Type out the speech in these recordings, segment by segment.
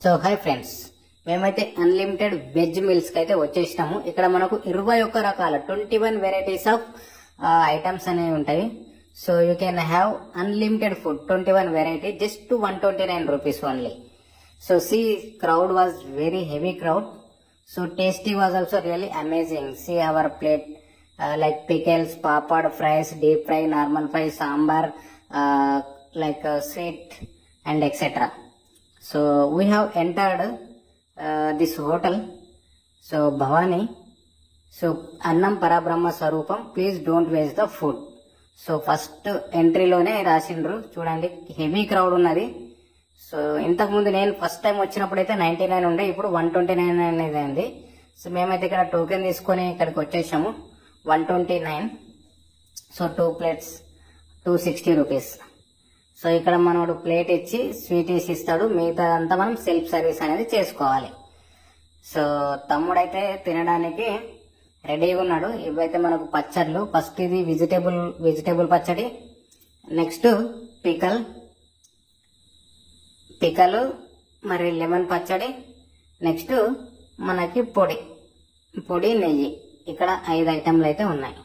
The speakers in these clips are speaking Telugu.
సో హై ఫ్రెండ్స్, మేమైతే అన్లిమిటెడ్ వెజ్ మీల్స్ కి అయితే వచ్చేసినాము. ఇక్కడ మనకు 21 రకాల 21 వెరైటీస్ ఆఫ్ ఐటమ్స్ అనేవి ఉంటాయి. So you can have unlimited food 21 variety just 129 rupees only. So see, crowd was very heavy crowd. So tasty was also really amazing. See our plate like pickles, papad, fries, deep fry, normal fry, sambar, sweet and etc. So we have entered this hotel. So Bhavani. So Annam Parabrahma Sarupam. Please don't waste the food. So first ఎంట్రీలోనే రాసిండ్రు చూడండి, హెవీ క్రౌడ్ ఉన్నది. సో ఇంతకు ముందు నేను ఫస్ట్ టైం వచ్చినప్పుడు అయితే 99 ఉండే, ఇప్పుడు 129 అనేది అయింది. సో మేమైతే ఇక్కడ టోకెన్ తీసుకొని ఇక్కడికి వచ్చేసాము. 129. So 2 plates 260 rupees. సో ఇక్కడ మనోడు ప్లేట్ ఇచ్చి స్వీట్ వేసి ఇస్తాడు, మిగతాదంతా మనం సెల్ఫ్ సర్వీస్ అనేది చేసుకోవాలి. సో తమ్ముడైతే తినడానికి రెడీగా ఉన్నాడు. ఇవైతే మనకు పచ్చళ్ళు. ఫస్ట్ ఇది వెజిటేబుల్ పచ్చడి, నెక్స్ట్ పికల్ మరి లెమన్ పచ్చడి, నెక్స్ట్ మనకి పొడి నెయ్యి. ఇక్కడ 5 ఐటెంలు అయితే ఉన్నాయి.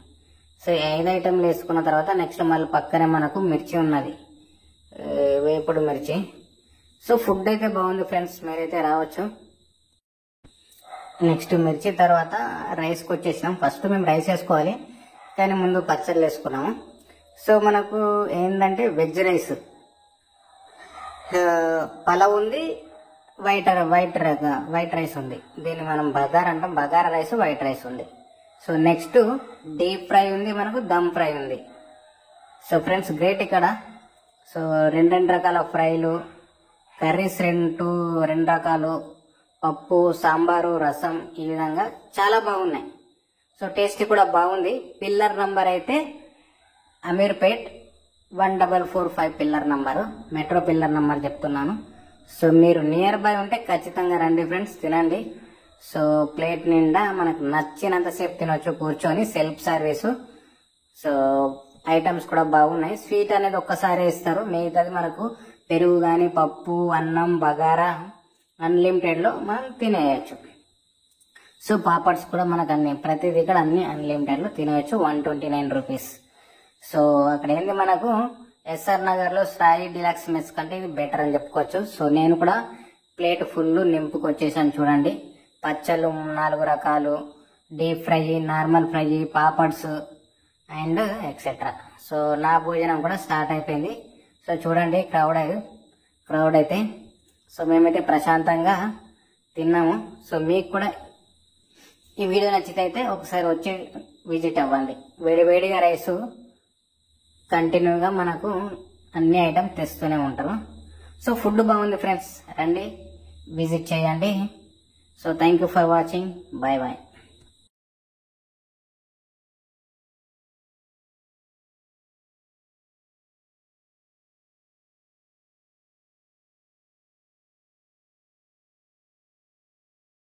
సో 5 ఐటెంలు వేసుకున్న తర్వాత నెక్స్ట్ మళ్ళీ పక్కనే మనకు మిర్చి ఉన్నది, వేపుడు మిర్చి. సో ఫుడ్ అయితే బాగుంది ఫ్రెండ్స్, మీరైతే రావచ్చు. నెక్స్ట్ మిర్చి తర్వాత రైస్కి వచ్చేసినాం. ఫస్ట్ మేము రైస్ వేసుకోవాలి, కానీ ముందు పచ్చళ్ళు వేసుకున్నాము. సో మనకు ఏంటంటే వెజ్ రైస్, పలావ్ ఉంది, వైట్ రైస్ ఉంది. దీన్ని మనం బగారా అంటాం, బగారా రైస్, వైట్ రైస్ ఉంది. సో నెక్స్ట్ డీప్ ఫ్రై ఉంది, మనకు దమ్ ఫ్రై ఉంది. సో ఫ్రెండ్స్ గ్రేట్ ఇక్కడ. సో రెండు రకాల ఫ్రైలు, కర్రీస్ రెండు రకాలు, పప్పు, సాంబారు, రసం, ఈ విధంగా చాలా బాగున్నాయి. సో టేస్ట్ కూడా బాగుంది. పిల్లర్ నంబర్ అయితే Ameerpet 1445 pillar number, metro pillar number చెప్తున్నాను. సో మీరు నియర్ బై ఉంటే ఖచ్చితంగా రండి ఫ్రెండ్స్, తినండి. సో ప్లేట్ నిండా మనకు నచ్చినంతసేపు తినొచ్చు కూర్చొని, సెల్ఫ్ సర్వీసు. సో ఐటమ్స్ కూడా బాగున్నాయి. స్వీట్ అనేది ఒక్కసారి ఇస్తారు, మిగతాది మనకు పెరుగు కానీ పప్పు, అన్నం, బగారా అన్లిమిటెడ్ లో మనం తినేయచ్చు. సో పాపడ్స్ కూడా మనకు ప్రతిదీ ఇక్కడ అన్ని అన్లిమిటెడ్ లో తినేయచ్చు. 129 రూపీస్. సో అక్కడ ఏంది మనకు ఎస్ఆర్ నగర్ లో సాయి డిలక్స్ మెస్ కంటే ఇది బెటర్ అని చెప్పుకోవచ్చు. సో నేను కూడా ప్లేట్ ఫుల్ నింపుకొచ్చేసాను చూడండి. పచ్చళ్ళు 4 రకాలు, deep fry, normal fry, papads and etcetera. So నా భోజనం కూడా స్టార్ట్ అయిపోయింది. సో చూడండి క్రౌడ్ అయితే. సో మేమైతే ప్రశాంతంగా తిన్నాము. సో మీకు కూడా ఈ వీడియో నచ్చితే అయితే ఒకసారి వచ్చి విజిట్ అవ్వండి. వేడిగా రైసు కంటిన్యూగా మనకు అన్ని ఐటమ్ తెస్తూనే ఉంటారు. సో ఫుడ్ బాగుంది ఫ్రెండ్స్, రండి విజిట్ చేయండి. So thank you for watching. Bye.